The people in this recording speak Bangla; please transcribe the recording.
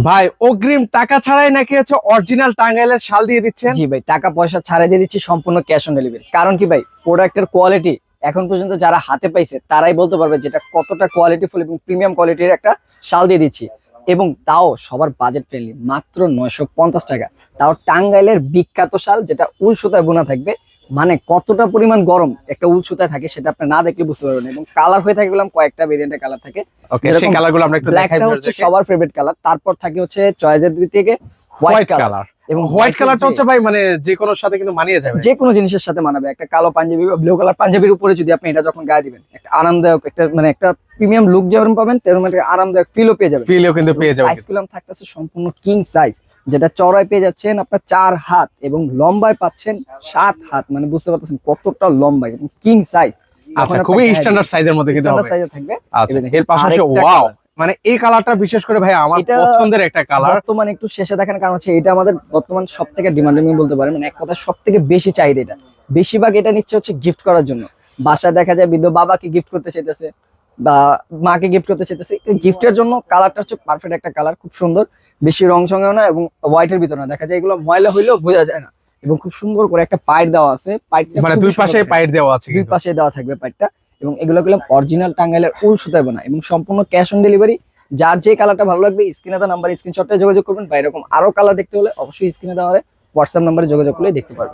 ভাই অগ্রিম টাকা ছাড়াই নাকি হচ্ছে অরিজিনাল টাঙ্গাইলের শাল দিয়ে দিচ্ছেন? জি ভাই, টাকা পয়সা ছাড়াই দিয়ে দিচ্ছি, সম্পূর্ণ ক্যাশ অন ডেলিভারি। কারণ কি ভাই, প্রোডাক্টের কোয়ালিটি এখন পর্যন্ত যারা হাতে পাইছে তারাই বলতে পারবে যেটা কতটা কোয়ালিটিফুল এবং প্রিমিয়াম কোয়ালিটির একটা শাল দিয়ে দিচ্ছি। এবং তাও সবার বাজেট ফ্রেন্ডলি, মাত্র 950 টাকা। তাও টাঙ্গাইলের বিখ্যাত শাল, যেটা উল সুতায় বোনা থাকবে। মানে কতটা পরিমাণ গরম একটা উল সুতায় থাকে সেটা আপনি না দেখলে বুঝতে পারবেন। এবং কালার হয়ে থাকে বললাম কয়েকটা ভেরিয়েন্টের কালার থাকে। ওকে, সেই কালারগুলো আমরা একটু দেখাই। ব্ল্যাকটা হচ্ছে সবার ফেভারিট কালার, তারপর থাকে হচ্ছে চয়েসের দুই থেকে হোয়াইট কালার। এবং হোয়াইট কালারটা হচ্ছে ভাই মানে যে কোনো সাথে কিন্তু মানিয়ে যাবে, যে কোনো জিনিসের সাথে মানাবে। একটা কালো পাঞ্জাবি বা ব্লু কালার পাঞ্জাবির উপরে যদি আপনি এটা যখন গায়ে দিবেন, একটা আরামদায়ক একটা মানে একটা প্রিমিয়াম লুক যেমন পাবেন তেমন একটা আরামদায়ক ফিলও পেয়ে যাবেন। ফিলও কিন্তু পেয়ে যাবেন। সাইজগুলো থাকতেছে সম্পূর্ণ কিং সাইজ, যেটা চড়াই পেয়ে যাচ্ছেন আপনার 4 হাত এবং লম্বায় পাচ্ছেন 7 হাত। মানে বুঝতে পারতেছেন কতটা লম্বা এবং কিং সাইজ। আচ্ছা, খুবই স্ট্যান্ডার্ড সাইজের মধ্যে কিন্তু হবে। সাইজে থাকবে। আচ্ছা, এর পাশাপাশি ওয়াও, মানে এই কালারটা বিশেষ করে ভাই আমার পছন্দের একটা কালার। বর্তমানে একটু শেষে দেখেন, কারণ হচ্ছে এটা আমাদের বর্তমান সবথেকে ডিমান্ডিং বলতে পারেন। মানে এক কথা সবথেকে বেশি চাহিদা এটা। বেশিরভাগ এটা নিচ্ছে হচ্ছে গিফট করার জন্য। বাসায় দেখা যায় বৃদ্ধ বাবাকে গিফট করতে চাইতেছে বা মাকে গিফট করতে চাইতেছে, গিফটের জন্য কালারটা হচ্ছে পারফেক্ট একটা কালার, খুব সুন্দর। বেশি রং সঙ্গেও না এবং হোয়াইটের ভিতরে না, দেখা যায় এগুলো ময়লা হইলেও বোঝা যায় না। এবং খুব সুন্দর করে একটা পাইট দেওয়া আছে, পাইটটা মানে দুই পাশে পাইট দেওয়া আছে, দুই পাশে দেওয়া থাকবে পাইটটা। এবং এগুলো গুলো অরিজিনাল টাঙ্গাইলের উল সুতায় বোনা এবং সম্পূর্ণ ক্যাশ অন ডেলিভারি। যার যে কালারটা ভালো লাগবে স্ক্রিনে দেওয়া নাম্বার স্ক্রিনশটে যোগাযোগ করবেন। বা এরকম আরো কালার দেখতে হলে অবশ্যই স্ক্রিনে দেওয়া হোয়াটসঅ্যাপ নাম্বারে যোগাযোগ করলে দেখতে পারবেন।